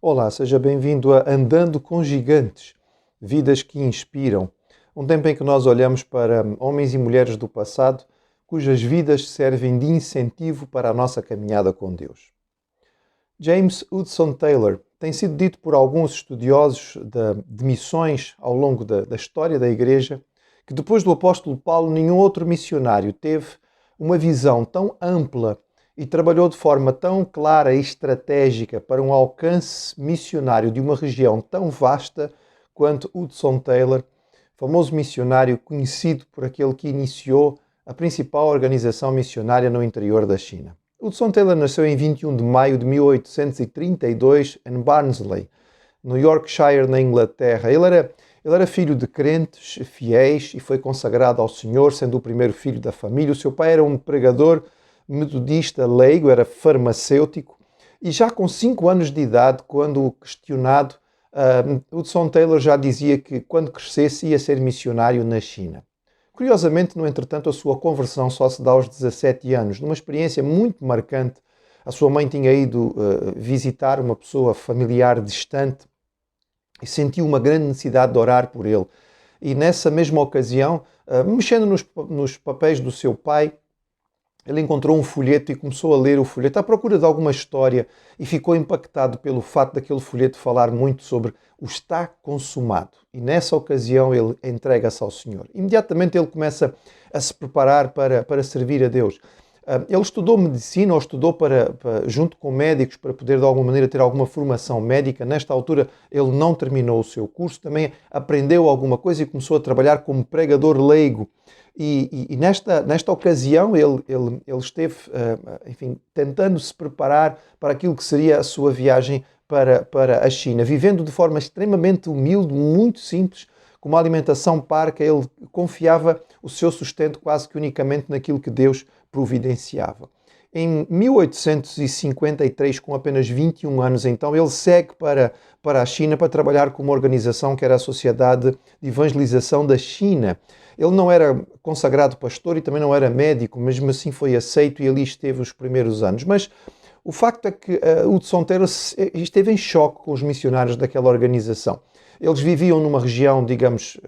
Olá, seja bem-vindo a Andando com Gigantes, vidas que inspiram. Um tempo em que nós olhamos para homens e mulheres do passado cujas vidas servem de incentivo para a nossa caminhada com Deus. James Hudson Taylor tem sido dito por alguns estudiosos de missões ao longo da história da Igreja que depois do apóstolo Paulo nenhum outro missionário teve uma visão tão ampla e trabalhou de forma tão clara e estratégica para um alcance missionário de uma região tão vasta quanto Hudson Taylor, famoso missionário conhecido por aquele que iniciou a principal organização missionária no interior da China. Hudson Taylor nasceu em 21 de maio de 1832 em Barnsley, no Yorkshire, na Inglaterra. Ele era filho de crentes fiéis e foi consagrado ao Senhor, sendo o primeiro filho da família. O seu pai era um pregador metodista leigo, era farmacêutico, e já com 5 anos de idade, quando questionado, Hudson Taylor já dizia que quando crescesse ia ser missionário na China. Curiosamente, no entretanto, a sua conversão só se dá aos 17 anos, numa experiência muito marcante. A sua mãe tinha ido visitar uma pessoa familiar distante e sentiu uma grande necessidade de orar por ele. E nessa mesma ocasião, mexendo nos papéis do seu pai, ele encontrou um folheto e começou a ler o folheto à procura de alguma história e ficou impactado pelo fato daquele folheto falar muito sobre o está consumado. E nessa ocasião ele entrega-se ao Senhor. Imediatamente ele começa a se preparar para servir a Deus. Ele estudou medicina ou estudou junto com médicos para poder de alguma maneira ter alguma formação médica. Nesta altura ele não terminou o seu curso, também aprendeu alguma coisa e começou a trabalhar como pregador leigo. E nesta ocasião ele esteve, enfim, tentando se preparar para aquilo que seria a sua viagem para a China, vivendo de forma extremamente humilde, muito simples, com uma alimentação parca. Ele confiava o seu sustento quase que unicamente naquilo que Deus providenciava. Em 1853, com apenas 21 anos, então, ele segue para a China para trabalhar com uma organização que era a Sociedade de Evangelização da China. Ele não era consagrado pastor e também não era médico, mesmo assim foi aceito e ali esteve os primeiros anos. Mas o facto é que Hudson Taylor esteve em choque com os missionários daquela organização. Eles viviam numa região, digamos,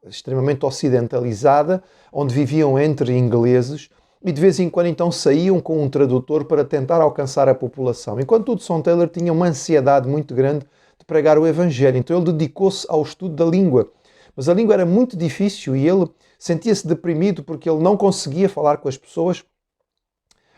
extremamente ocidentalizada, onde viviam entre ingleses, e de vez em quando então saíam com um tradutor para tentar alcançar a população. Enquanto Hudson Taylor tinha uma ansiedade muito grande de pregar o Evangelho, então ele dedicou-se ao estudo da língua. Mas a língua era muito difícil e ele sentia-se deprimido porque ele não conseguia falar com as pessoas,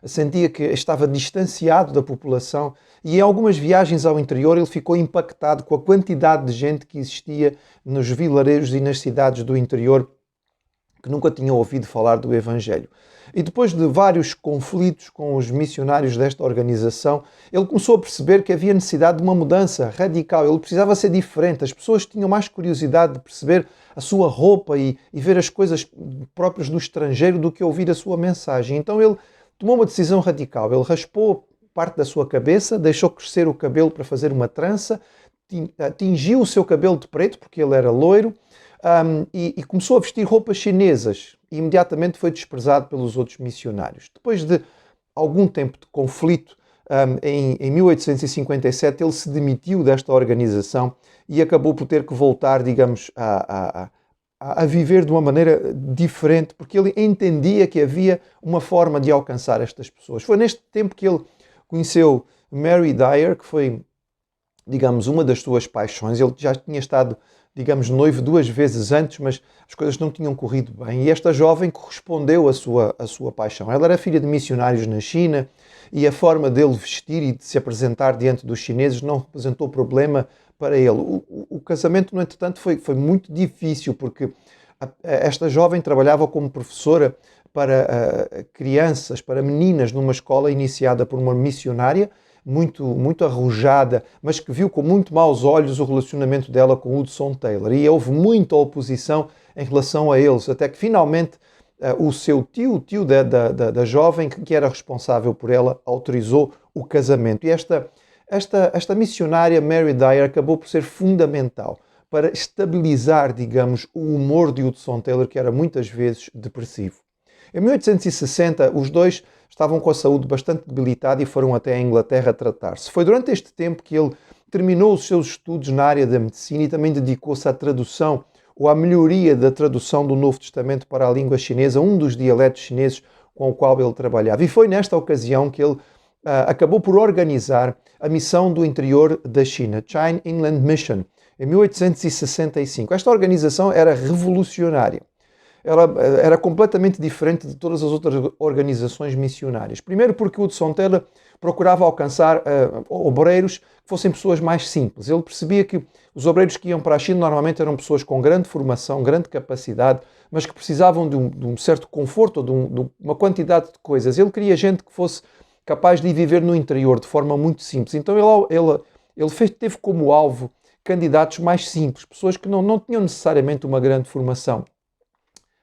sentia que estava distanciado da população e em algumas viagens ao interior ele ficou impactado com a quantidade de gente que existia nos vilarejos e nas cidades do interior que nunca tinham ouvido falar do Evangelho. E depois de vários conflitos com os missionários desta organização, ele começou a perceber que havia necessidade de uma mudança radical. Ele precisava ser diferente. As pessoas tinham mais curiosidade de perceber a sua roupa e ver as coisas próprias do estrangeiro do que ouvir a sua mensagem. Então ele tomou uma decisão radical. Ele raspou parte da sua cabeça, deixou crescer o cabelo para fazer uma trança, tingiu o seu cabelo de preto, porque ele era loiro, e começou a vestir roupas chinesas e imediatamente foi desprezado pelos outros missionários. Depois de algum tempo de conflito, em 1857 ele se demitiu desta organização e acabou por ter que voltar, digamos, a viver de uma maneira diferente, porque ele entendia que havia uma forma de alcançar estas pessoas. Foi neste tempo que ele conheceu Mary Dyer, que foi, digamos, uma das suas paixões. Ele já tinha estado, digamos, noivo 2 vezes antes, mas as coisas não tinham corrido bem. E esta jovem correspondeu à sua paixão. Ela era filha de missionários na China e a forma dele vestir e de se apresentar diante dos chineses não representou problema para ele. O casamento, no entretanto, foi muito difícil, porque esta jovem trabalhava como professora para crianças, para meninas, numa escola iniciada por uma missionária, muito arrojada, mas que viu com muito maus olhos o relacionamento dela com Hudson Taylor. E houve muita oposição em relação a eles, até que finalmente o seu tio, o tio da jovem, que era responsável por ela, autorizou o casamento. E esta missionária, Mary Dyer, acabou por ser fundamental para estabilizar, digamos, o humor de Hudson Taylor, que era muitas vezes depressivo. Em 1860, os dois estavam com a saúde bastante debilitada e foram até a Inglaterra tratar-se. Foi durante este tempo que ele terminou os seus estudos na área da medicina e também dedicou-se à tradução ou à melhoria da tradução do Novo Testamento para a língua chinesa, um dos dialetos chineses com o qual ele trabalhava. E foi nesta ocasião que ele acabou por organizar a missão do interior da China, China Inland Mission, em 1865. Esta organização era revolucionária. Ela era completamente diferente de todas as outras organizações missionárias. Primeiro porque Hudson Taylor procurava alcançar obreiros que fossem pessoas mais simples. Ele percebia que os obreiros que iam para a China normalmente eram pessoas com grande formação, grande capacidade, mas que precisavam de um certo conforto ou de uma quantidade de coisas. Ele queria gente que fosse capaz de viver no interior de forma muito simples. Então teve como alvo candidatos mais simples, pessoas que não tinham necessariamente uma grande formação.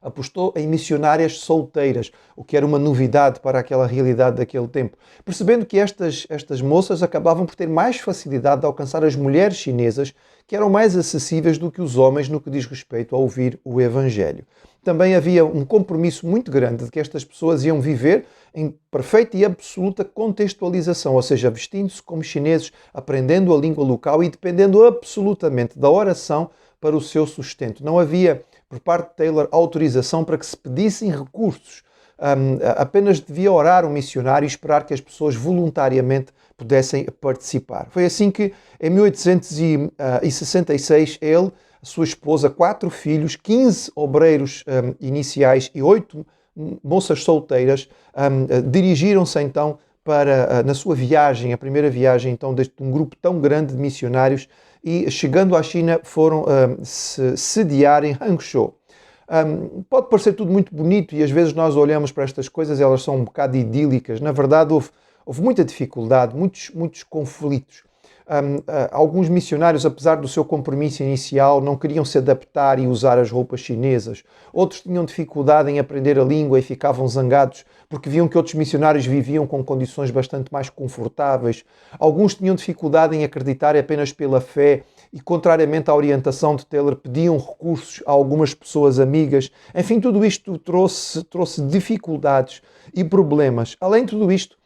Apostou em missionárias solteiras, o que era uma novidade para aquela realidade daquele tempo, percebendo que estas moças acabavam por ter mais facilidade de alcançar as mulheres chinesas, que eram mais acessíveis do que os homens no que diz respeito a ouvir o Evangelho. Também havia um compromisso muito grande de que estas pessoas iam viver em perfeita e absoluta contextualização, ou seja, vestindo-se como chineses, aprendendo a língua local e dependendo absolutamente da oração para o seu sustento. Não havia, por parte de Taylor, autorização para que se pedissem recursos. Apenas devia orar um missionário e esperar que as pessoas voluntariamente pudessem participar. Foi assim que, em 1866, ele, a sua esposa, 4 filhos, 15 obreiros iniciais e 8 moças solteiras dirigiram-se então para, na sua viagem, a primeira viagem então de um grupo tão grande de missionários, e chegando à China foram se sediar em Hangzhou. Pode parecer tudo muito bonito e às vezes nós olhamos para estas coisas e elas são um bocado idílicas. Na verdade houve muita dificuldade, muitos conflitos. Alguns missionários, apesar do seu compromisso inicial, não queriam se adaptar e usar as roupas chinesas. Outros tinham dificuldade em aprender a língua e ficavam zangados porque viam que outros missionários viviam com condições bastante mais confortáveis. Alguns tinham dificuldade em acreditar apenas pela fé e, contrariamente à orientação de Taylor, pediam recursos a algumas pessoas amigas. Enfim, tudo isto trouxe dificuldades e problemas. Além de tudo isto,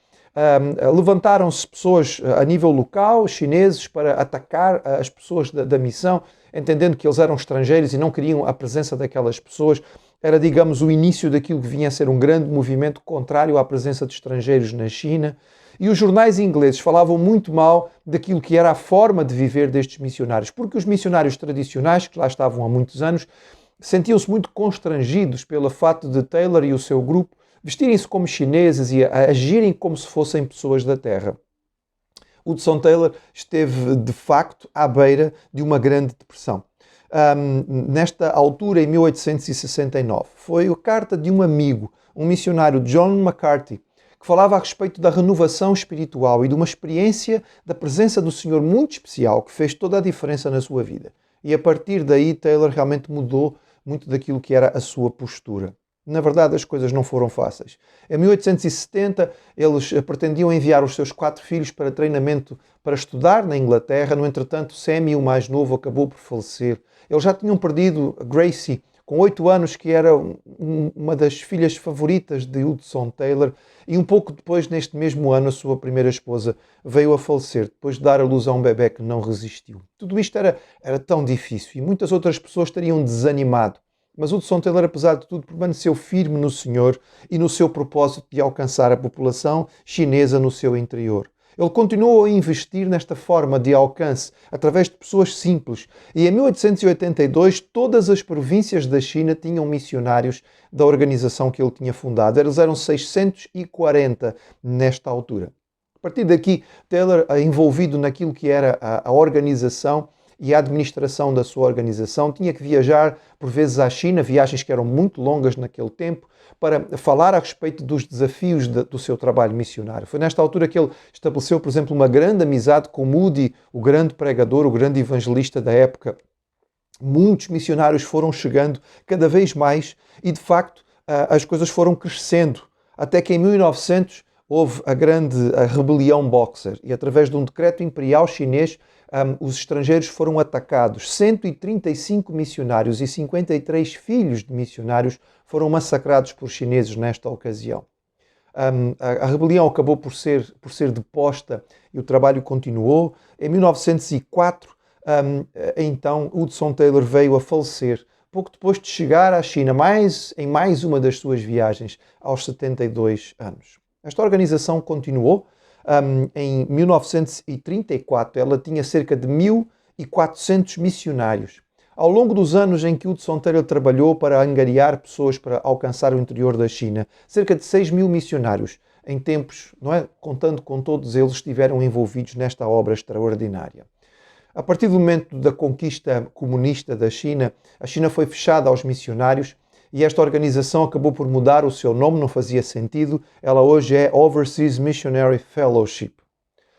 levantaram-se pessoas a nível local, chineses, para atacar as pessoas da missão, entendendo que eles eram estrangeiros e não queriam a presença daquelas pessoas. Era, digamos, o início daquilo que vinha a ser um grande movimento contrário à presença de estrangeiros na China. E os jornais ingleses falavam muito mal daquilo que era a forma de viver destes missionários, porque os missionários tradicionais, que lá estavam há muitos anos, sentiam-se muito constrangidos pelo fato de Taylor e o seu grupo vestirem-se como chineses e agirem como se fossem pessoas da terra. Hudson Taylor esteve, de facto, à beira de uma grande depressão. Nesta altura, em 1869, foi a carta de um amigo, um missionário, John McCarthy, que falava a respeito da renovação espiritual e de uma experiência da presença do Senhor muito especial, que fez toda a diferença na sua vida. E a partir daí, Taylor realmente mudou muito daquilo que era a sua postura. Na verdade, as coisas não foram fáceis. Em 1870, eles pretendiam enviar os seus 4 filhos para treinamento para estudar na Inglaterra. No entretanto, Sammy, o mais novo, acabou por falecer. Eles já tinham perdido Gracie, com 8 anos, que era uma das filhas favoritas de Hudson Taylor. E um pouco depois, neste mesmo ano, a sua primeira esposa veio a falecer, depois de dar à luz a um bebê que não resistiu. Tudo isto era tão difícil e muitas outras pessoas teriam desanimado. Mas Hudson Taylor, apesar de tudo, permaneceu firme no Senhor e no seu propósito de alcançar a população chinesa no seu interior. Ele continuou a investir nesta forma de alcance, através de pessoas simples. E em 1882, todas as províncias da China tinham missionários da organização que ele tinha fundado. Eles eram 640 nesta altura. A partir daqui, Taylor, envolvido naquilo que era a organização e a administração da sua organização, tinha que viajar por vezes à China, viagens que eram muito longas naquele tempo, para falar a respeito dos desafios do seu trabalho missionário. Foi nesta altura que ele estabeleceu, por exemplo, uma grande amizade com Moody, o grande pregador, o grande evangelista da época. Muitos missionários foram chegando cada vez mais e, de facto, as coisas foram crescendo, até que em 1900 houve a rebelião Boxer e, através de um decreto imperial chinês, os estrangeiros foram atacados. 135 missionários e 53 filhos de missionários foram massacrados por chineses nesta ocasião. A rebelião acabou por ser deposta e o trabalho continuou. Em 1904, então, Hudson Taylor veio a falecer, pouco depois de chegar à China, em mais uma das suas viagens, aos 72 anos. Esta organização continuou. Em 1934, ela tinha cerca de 1.400 missionários. Ao longo dos anos em que Hudson Taylor trabalhou para angariar pessoas para alcançar o interior da China, cerca de 6.000 missionários, em tempos, não é? Contando com todos eles, estiveram envolvidos nesta obra extraordinária. A partir do momento da conquista comunista da China, a China foi fechada aos missionários e esta organização acabou por mudar o seu nome, não fazia sentido. Ela hoje é Overseas Missionary Fellowship.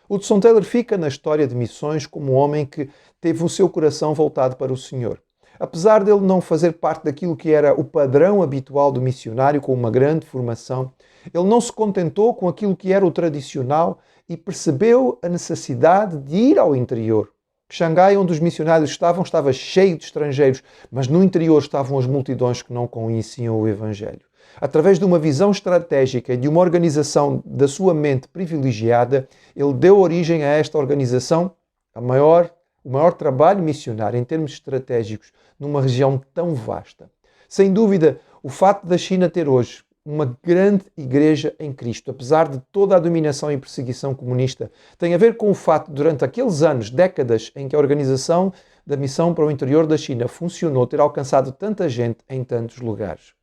Hudson Taylor fica na história de missões como um homem que teve o seu coração voltado para o Senhor. Apesar dele não fazer parte daquilo que era o padrão habitual do missionário, com uma grande formação, ele não se contentou com aquilo que era o tradicional e percebeu a necessidade de ir ao interior. Xangai, onde os missionários estavam, estava cheio de estrangeiros, mas no interior estavam as multidões que não conheciam o Evangelho. Através de uma visão estratégica e de uma organização da sua mente privilegiada, ele deu origem a esta organização, o maior trabalho missionário em termos estratégicos numa região tão vasta. Sem dúvida, o fato da China ter hoje uma grande igreja em Cristo, apesar de toda a dominação e perseguição comunista, tem a ver com o fato de, durante aqueles anos, décadas, em que a organização da missão para o interior da China funcionou, ter alcançado tanta gente em tantos lugares.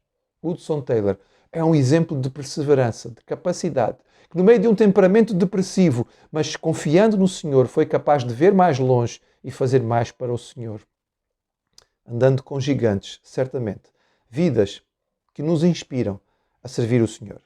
Hudson Taylor é um exemplo de perseverança, de capacidade, que no meio de um temperamento depressivo, mas confiando no Senhor, foi capaz de ver mais longe e fazer mais para o Senhor. Andando com gigantes, certamente. Vidas que nos inspiram a servir o Senhor.